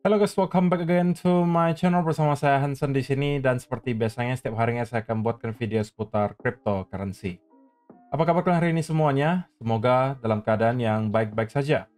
Halo guys, welcome back again to my channel bersama saya Hansen di sini dan seperti biasanya setiap harinya saya akan buatkan video seputar cryptocurrency. Apa kabar kalian hari ini semuanya? Semoga dalam keadaan yang baik-baik saja.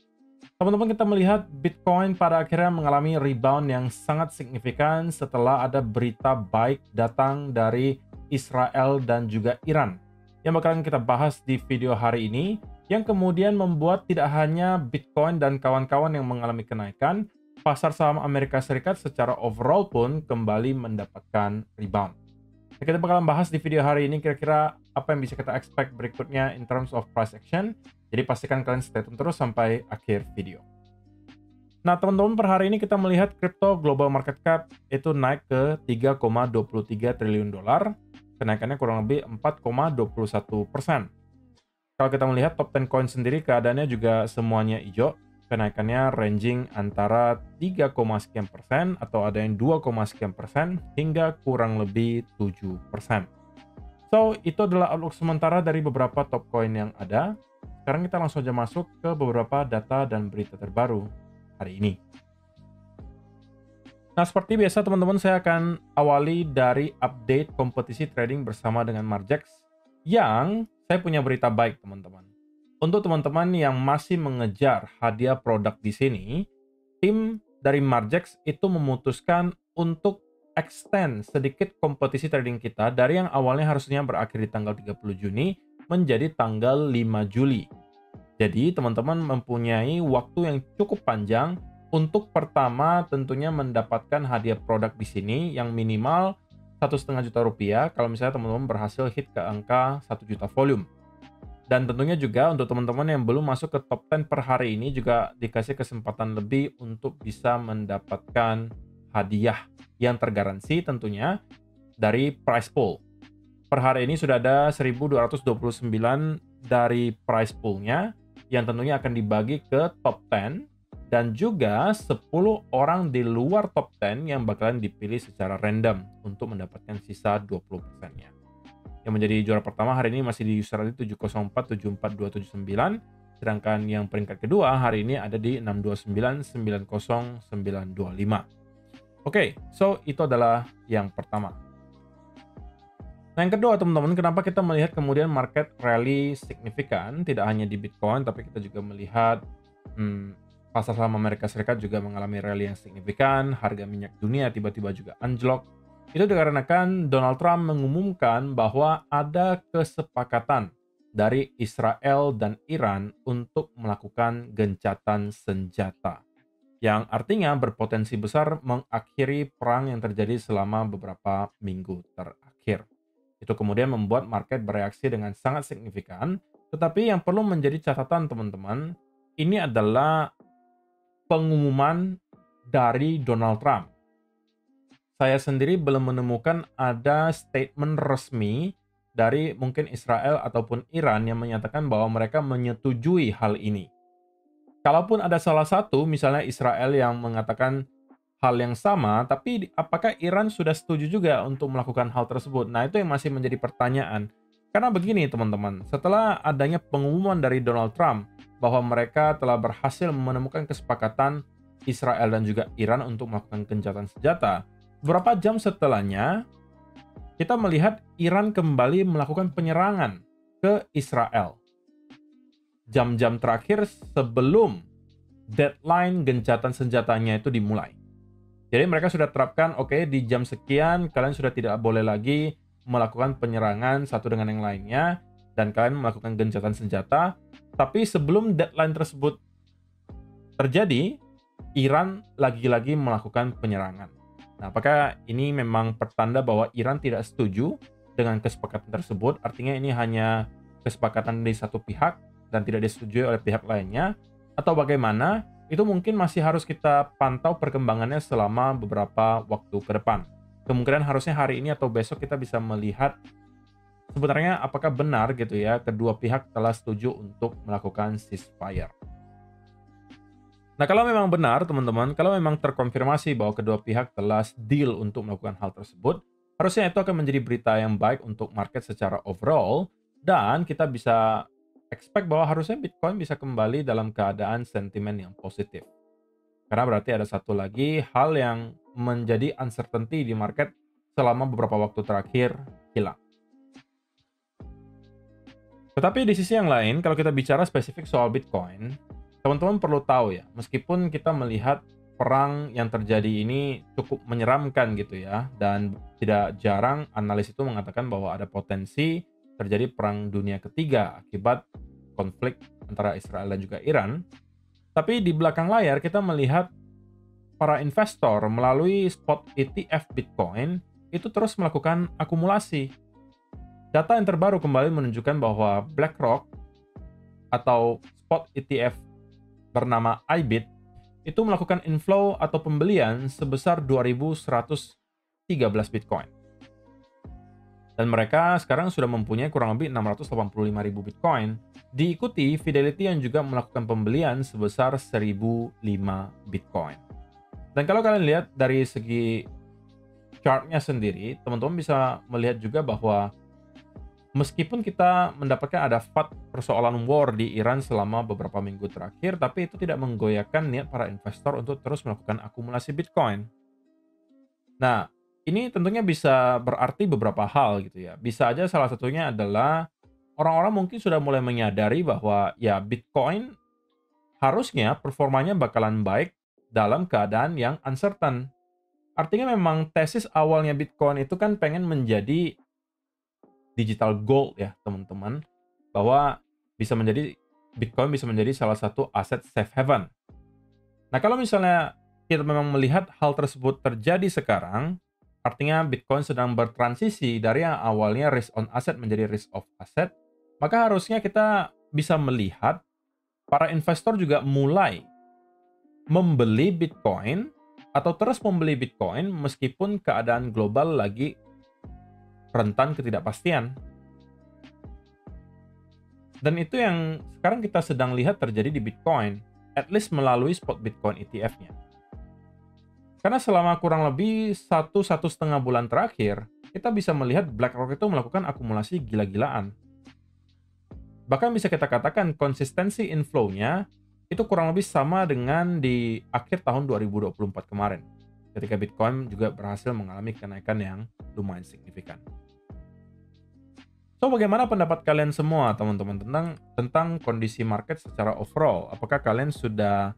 Teman-teman, kita melihat Bitcoin pada akhirnya mengalami rebound yang sangat signifikan setelah ada berita baik datang dari Israel dan juga Iran. Yang bakalan kita bahas di video hari ini, yang kemudian membuat tidak hanya Bitcoin dan kawan-kawan yang mengalami kenaikan, pasar saham Amerika Serikat secara overall pun kembali mendapatkan rebound. Nah, kita bakalan bahas di video hari ini kira-kira apa yang bisa kita expect berikutnya in terms of price action. Jadi pastikan kalian stay tune terus sampai akhir video. Nah, teman-teman, per hari ini kita melihat crypto global market cap itu naik ke 3,23 triliun dolar. Kenaikannya kurang lebih 4,21%. Kalau kita melihat top 10 coin sendiri, keadaannya juga semuanya hijau. Kenaikannya ranging antara 3, sekian persen atau ada yang 2, sekian persen hingga kurang lebih 7%. So, itu adalah outlook sementara dari beberapa top coin yang ada. Sekarang kita langsung aja masuk ke beberapa data dan berita terbaru hari ini. Nah, seperti biasa teman-teman, saya akan awali dari update kompetisi trading bersama dengan Margex yang saya punya berita baik, teman-teman. Untuk teman-teman yang masih mengejar hadiah produk di sini, tim dari Margex itu memutuskan untuk extend sedikit kompetisi trading kita dari yang awalnya harusnya berakhir di tanggal 30 Juni menjadi tanggal 5 Juli. Jadi teman-teman mempunyai waktu yang cukup panjang untuk pertama tentunya mendapatkan hadiah produk di sini yang minimal 1,5 juta rupiah kalau misalnya teman-teman berhasil hit ke angka 1 juta volume. Dan tentunya juga untuk teman-teman yang belum masuk ke top 10 per hari ini juga dikasih kesempatan lebih untuk bisa mendapatkan hadiah yang tergaransi tentunya dari prize pool. Per hari ini sudah ada 1.229 dari prize poolnya yang tentunya akan dibagi ke top 10 dan juga 10 orang di luar top 10 yang bakalan dipilih secara random untuk mendapatkan sisa 20%-nya. Yang menjadi juara pertama hari ini masih di user ID 704-74279, sedangkan yang peringkat kedua hari ini ada di 629-90925. Oke, so itu adalah yang pertama. Nah, yang kedua teman-teman, kenapa kita melihat kemudian market rally signifikan, tidak hanya di Bitcoin, tapi kita juga melihat pasar saham Amerika Serikat juga mengalami rally yang signifikan, harga minyak dunia tiba-tiba juga anjlok. Itu dikarenakan Donald Trump mengumumkan bahwa ada kesepakatan dari Israel dan Iran untuk melakukan gencatan senjata, yang artinya berpotensi besar mengakhiri perang yang terjadi selama beberapa minggu terakhir. Itu kemudian membuat market bereaksi dengan sangat signifikan, tetapi yang perlu menjadi catatan teman-teman, ini adalah pengumuman dari Donald Trump. Saya sendiri belum menemukan ada statement resmi dari mungkin Israel ataupun Iran yang menyatakan bahwa mereka menyetujui hal ini. Kalaupun ada salah satu, misalnya Israel yang mengatakan hal yang sama, tapi apakah Iran sudah setuju juga untuk melakukan hal tersebut? Nah, itu yang masih menjadi pertanyaan. Karena begini teman-teman, setelah adanya pengumuman dari Donald Trump bahwa mereka telah berhasil menemukan kesepakatan Israel dan juga Iran untuk melakukan gencatan senjata, beberapa jam setelahnya, kita melihat Iran kembali melakukan penyerangan ke Israel. Jam-jam terakhir sebelum deadline gencatan senjatanya itu dimulai. Jadi mereka sudah terapkan, oke, di jam sekian kalian sudah tidak boleh lagi melakukan penyerangan satu dengan yang lainnya, dan kalian melakukan gencatan senjata. Tapi sebelum deadline tersebut terjadi, Iran lagi-lagi melakukan penyerangan. Nah, apakah ini memang pertanda bahwa Iran tidak setuju dengan kesepakatan tersebut? Artinya ini hanya kesepakatan dari satu pihak dan tidak disetujui oleh pihak lainnya? Atau bagaimana? Itu mungkin masih harus kita pantau perkembangannya selama beberapa waktu ke depan. Kemungkinan harusnya hari ini atau besok kita bisa melihat sebenarnya apakah benar gitu ya kedua pihak telah setuju untuk melakukan ceasefire. Nah, kalau memang benar, teman-teman, kalau memang terkonfirmasi bahwa kedua pihak telah deal untuk melakukan hal tersebut, harusnya itu akan menjadi berita yang baik untuk market secara overall, dan kita bisa expect bahwa harusnya Bitcoin bisa kembali dalam keadaan sentimen yang positif. Karena berarti ada satu lagi hal yang menjadi uncertainty di market selama beberapa waktu terakhir hilang. Tetapi di sisi yang lain, kalau kita bicara spesifik soal Bitcoin, teman-teman perlu tahu ya, meskipun kita melihat perang yang terjadi ini cukup menyeramkan gitu ya, dan tidak jarang analis itu mengatakan bahwa ada potensi terjadi perang dunia ketiga akibat konflik antara Israel dan juga Iran. Tapi di belakang layar kita melihat para investor melalui spot ETF Bitcoin itu terus melakukan akumulasi. Data yang terbaru kembali menunjukkan bahwa BlackRock atau spot ETF bernama IBIT itu melakukan inflow atau pembelian sebesar 2.113 Bitcoin. Dan mereka sekarang sudah mempunyai kurang lebih 685.000 Bitcoin. Diikuti Fidelity yang juga melakukan pembelian sebesar 1.005 Bitcoin. Dan kalau kalian lihat dari segi chartnya sendiri, teman-teman bisa melihat juga bahwa meskipun kita mendapatkan ada persoalan war di Iran selama beberapa minggu terakhir, tapi itu tidak menggoyahkan niat para investor untuk terus melakukan akumulasi Bitcoin. Nah, ini tentunya bisa berarti beberapa hal gitu ya. Bisa aja salah satunya adalah orang-orang mungkin sudah mulai menyadari bahwa ya Bitcoin harusnya performanya bakalan baik dalam keadaan yang uncertain. Artinya memang tesis awalnya Bitcoin itu kan pengen menjadi digital gold ya teman-teman, bahwa Bitcoin bisa menjadi salah satu aset safe haven. Nah kalau misalnya kita memang melihat hal tersebut terjadi sekarang, artinya Bitcoin sedang bertransisi dari yang awalnya risk on asset menjadi risk off asset, maka harusnya kita bisa melihat para investor juga mulai membeli Bitcoin atau terus membeli Bitcoin meskipun keadaan global lagi rentan ketidakpastian. Dan itu yang sekarang kita sedang lihat terjadi di Bitcoin, at least melalui spot Bitcoin ETF-nya. Karena selama kurang lebih 1,5 bulan terakhir, kita bisa melihat BlackRock itu melakukan akumulasi gila-gilaan. Bahkan bisa kita katakan konsistensi inflow-nya itu kurang lebih sama dengan di akhir tahun 2024 kemarin, ketika Bitcoin juga berhasil mengalami kenaikan yang lumayan signifikan. So, bagaimana pendapat kalian semua, teman-teman, tentang kondisi market secara overall? Apakah kalian sudah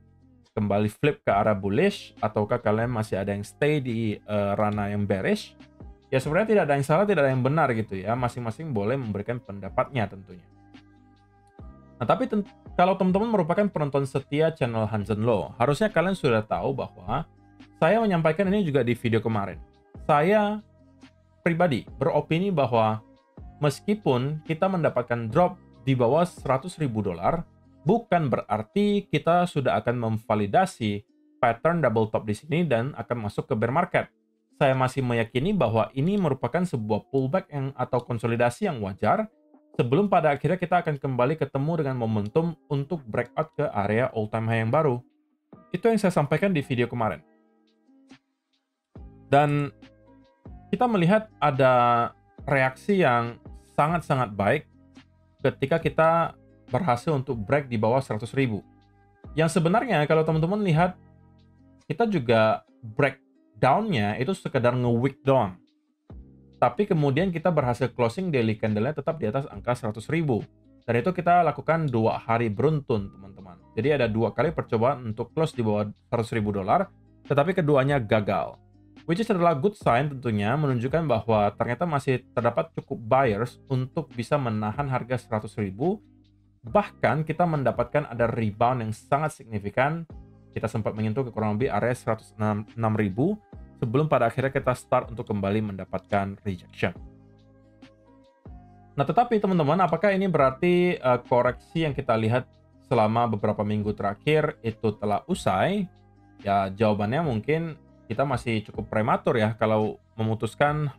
kembali flip ke arah bullish, ataukah kalian masih ada yang stay di ranah yang bearish? Ya, sebenarnya tidak ada yang salah, tidak ada yang benar gitu ya. Masing-masing boleh memberikan pendapatnya tentunya. Nah, tapi kalau teman-teman merupakan penonton setia channel Hansen Law, harusnya kalian sudah tahu bahwa saya menyampaikan ini juga di video kemarin. Saya pribadi beropini bahwa meskipun kita mendapatkan drop di bawah $100.000, bukan berarti kita sudah akan memvalidasi pattern double top di sini dan akan masuk ke bear market. Saya masih meyakini bahwa ini merupakan sebuah pullback atau konsolidasi yang wajar sebelum pada akhirnya kita akan kembali ketemu dengan momentum untuk breakout ke area all time high yang baru. Itu yang saya sampaikan di video kemarin. Dan kita melihat ada reaksi yang sangat-sangat baik ketika kita berhasil untuk break di bawah 100.000. Yang sebenarnya kalau teman-teman lihat, kita juga breakdown-nya itu sekedar nge-wick down. Tapi kemudian kita berhasil closing daily candle-nya tetap di atas angka 100.000. Dan itu kita lakukan 2 hari beruntun, teman-teman. Jadi ada 2 kali percobaan untuk close di bawah $100.000, tetapi keduanya gagal. Which is adalah good sign tentunya, menunjukkan bahwa ternyata masih terdapat cukup buyers untuk bisa menahan harga 100.000. Bahkan kita mendapatkan ada rebound yang sangat signifikan. Kita sempat menyentuh ke kurang lebih area 106.000 sebelum pada akhirnya kita start untuk kembali mendapatkan rejection. Nah, tetapi teman-teman, apakah ini berarti koreksi yang kita lihat selama beberapa minggu terakhir itu telah usai? Ya, jawabannya mungkin kita masih cukup prematur ya kalau memutuskan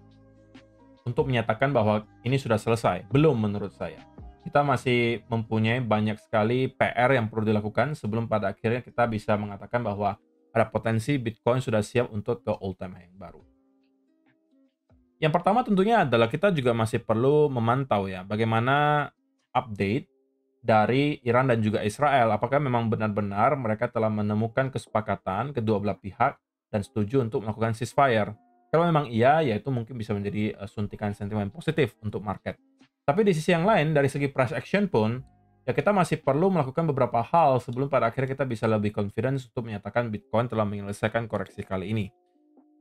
untuk menyatakan bahwa ini sudah selesai. Belum menurut saya. Kita masih mempunyai banyak sekali PR yang perlu dilakukan sebelum pada akhirnya kita bisa mengatakan bahwa ada potensi Bitcoin sudah siap untuk ke all time high yang baru. Yang pertama tentunya adalah kita juga masih perlu memantau ya bagaimana update dari Iran dan juga Israel. Apakah memang benar-benar mereka telah menemukan kesepakatan kedua belah pihak dan setuju untuk melakukan ceasefire? Kalau memang iya, ya itu mungkin bisa menjadi suntikan sentimen positif untuk market. Tapi di sisi yang lain, dari segi price action pun, ya kita masih perlu melakukan beberapa hal sebelum pada akhirnya kita bisa lebih confidence untuk menyatakan Bitcoin telah menyelesaikan koreksi kali ini.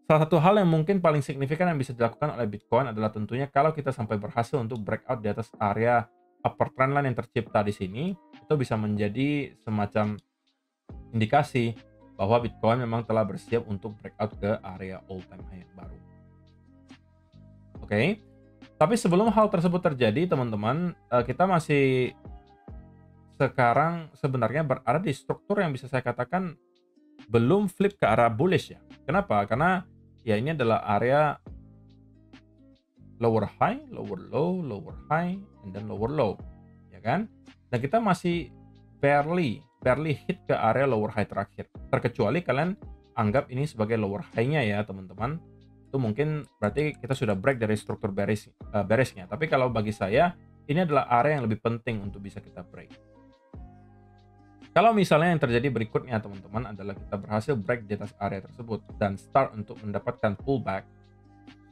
Salah satu hal yang mungkin paling signifikan yang bisa dilakukan oleh Bitcoin adalah tentunya kalau kita sampai berhasil untuk breakout di atas area upper trendline yang tercipta di sini, itu bisa menjadi semacam indikasi bahwa Bitcoin memang telah bersiap untuk breakout ke area all time high yang baru. Oke, tapi sebelum hal tersebut terjadi, teman-teman, kita masih sekarang sebenarnya berada di struktur yang bisa saya katakan belum flip ke arah bullish ya. Kenapa? Karena ya ini adalah area lower high, lower low, lower high, and then lower low, ya kan? Dan kita masih barely hit ke area lower high terakhir. Terkecuali kalian anggap ini sebagai lower high-nya ya, teman-teman. Itu mungkin berarti kita sudah break dari struktur bearish-nya. Tapi kalau bagi saya, ini adalah area yang lebih penting untuk bisa kita break. Kalau misalnya yang terjadi berikutnya, teman-teman, adalah kita berhasil break di atas area tersebut dan start untuk mendapatkan pullback,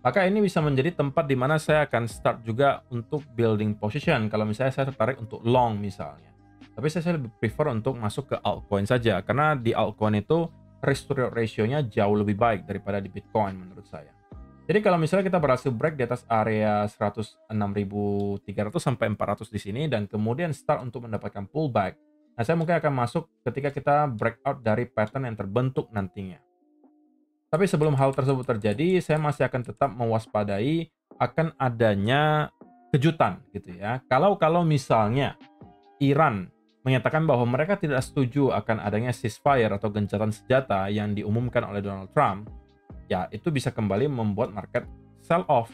maka ini bisa menjadi tempat di mana saya akan start juga untuk building position kalau misalnya saya tertarik untuk long misalnya. Tapi saya lebih prefer untuk masuk ke altcoin saja, karena di altcoin itu risk to reward ratio-nya jauh lebih baik daripada di Bitcoin menurut saya. Jadi kalau misalnya kita berhasil break di atas area 106.300 sampai 400 di sini dan kemudian start untuk mendapatkan pullback, nah saya mungkin akan masuk ketika kita breakout dari pattern yang terbentuk nantinya. Tapi sebelum hal tersebut terjadi, saya masih akan tetap mewaspadai akan adanya kejutan gitu ya. Kalau misalnya Iran menyatakan bahwa mereka tidak setuju akan adanya ceasefire atau gencatan senjata yang diumumkan oleh Donald Trump, ya itu bisa kembali membuat market sell off.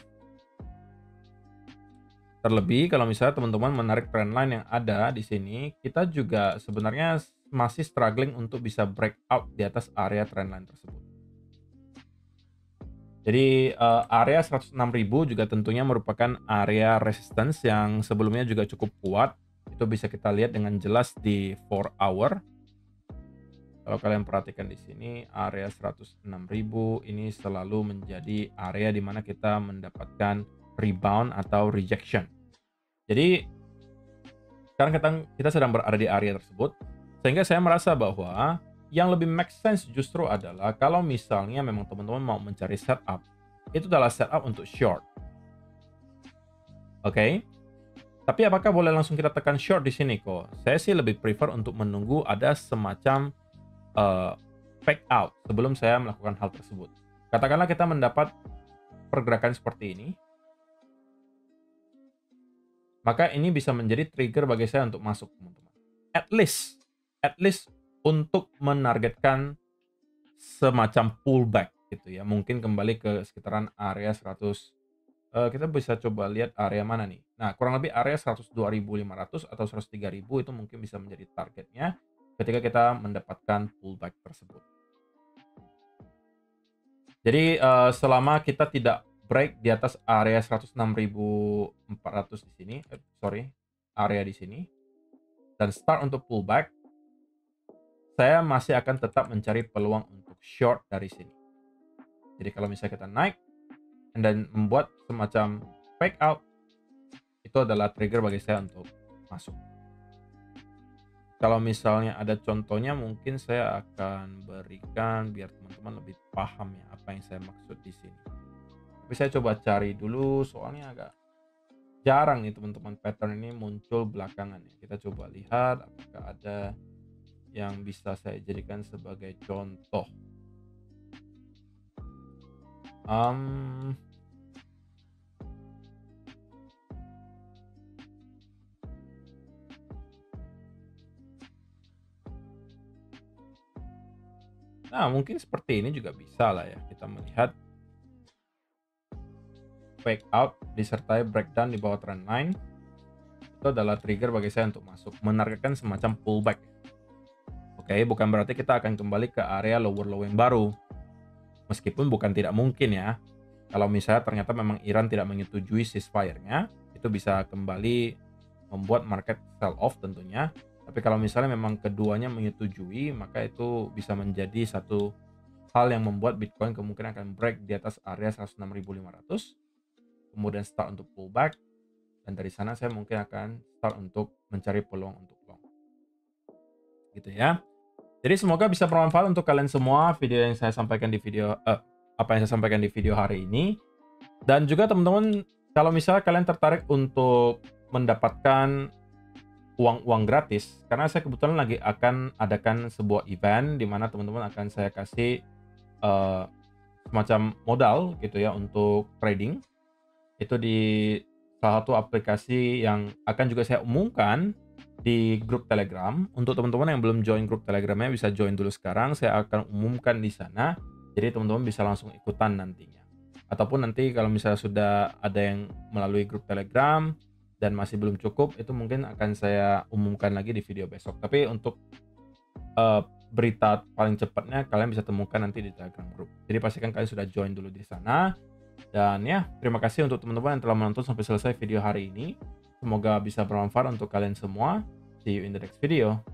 Terlebih kalau misalnya teman-teman menarik trendline yang ada di sini, kita juga sebenarnya masih struggling untuk bisa breakout di atas area trendline tersebut. Jadi area 106.000 juga tentunya merupakan area resistance yang sebelumnya juga cukup kuat. Itu bisa kita lihat dengan jelas di 4 hour. Kalau kalian perhatikan di sini, area 106.000 ini selalu menjadi area di mana kita mendapatkan rebound atau rejection. Jadi sekarang kita sedang berada di area tersebut, sehingga saya merasa bahwa yang lebih make sense justru adalah kalau misalnya memang teman-teman mau mencari setup, itu adalah setup untuk short. Oke? Tapi apakah boleh langsung kita tekan short di sini kok? Saya sih lebih prefer untuk menunggu ada semacam fake out sebelum saya melakukan hal tersebut. Katakanlah kita mendapat pergerakan seperti ini, maka ini bisa menjadi trigger bagi saya untuk masuk, teman-teman. At least untuk menargetkan semacam pullback gitu ya. Mungkin kembali ke sekitaran area 100. Kita bisa coba lihat area mana nih. Nah, kurang lebih area 102.500 atau 103.000 itu mungkin bisa menjadi targetnya ketika kita mendapatkan pullback tersebut. Jadi selama kita tidak break di atas area 106.400 di sini, area di sini, dan start untuk pullback, saya masih akan tetap mencari peluang untuk short dari sini. Jadi kalau misalnya kita naik dan membuat semacam fake out, itu adalah trigger bagi saya untuk masuk. Kalau misalnya ada contohnya, mungkin saya akan berikan biar teman-teman lebih paham ya apa yang saya maksud di sini. Tapi saya coba cari dulu, soalnya agak jarang nih teman-teman pattern ini muncul belakangan ya. Kita coba lihat apakah ada yang bisa saya jadikan sebagai contoh. Nah, mungkin seperti ini juga bisa lah ya. Kita melihat fake out disertai breakdown di bawah trendline. Itu adalah trigger bagi saya untuk masuk, menargetkan semacam pullback. Oke, bukan berarti kita akan kembali ke area lower low yang baru. Meskipun bukan tidak mungkin ya. Kalau misalnya ternyata memang Iran tidak menyetujui ceasefire-nya, itu bisa kembali membuat market sell off tentunya. Tapi kalau misalnya memang keduanya menyetujui, maka itu bisa menjadi satu hal yang membuat Bitcoin kemungkinan akan break di atas area 106.500, kemudian start untuk pullback, dan dari sana saya mungkin akan start untuk mencari peluang untuk long. Gitu ya. Jadi semoga bisa bermanfaat untuk kalian semua video yang saya sampaikan di video apa yang saya sampaikan di video hari ini. Dan juga teman-teman, kalau misalnya kalian tertarik untuk mendapatkan uang gratis, karena saya kebetulan lagi akan adakan sebuah event di mana teman-teman akan saya kasih semacam modal gitu ya untuk trading. Itu di salah satu aplikasi yang akan juga saya umumkan di grup Telegram. Untuk teman-teman yang belum join grup Telegramnya bisa join dulu sekarang. Saya akan umumkan di sana. Jadi teman-teman bisa langsung ikutan nantinya. Ataupun nanti kalau misalnya sudah ada yang melalui grup Telegram dan masih belum cukup, itu mungkin akan saya umumkan lagi di video besok. Tapi untuk berita paling cepatnya kalian bisa temukan nanti di Telegram Group. Jadi pastikan kalian sudah join dulu di sana. Dan ya, terima kasih untuk teman-teman yang telah menonton sampai selesai video hari ini. Semoga bisa bermanfaat untuk kalian semua. See you in the next video.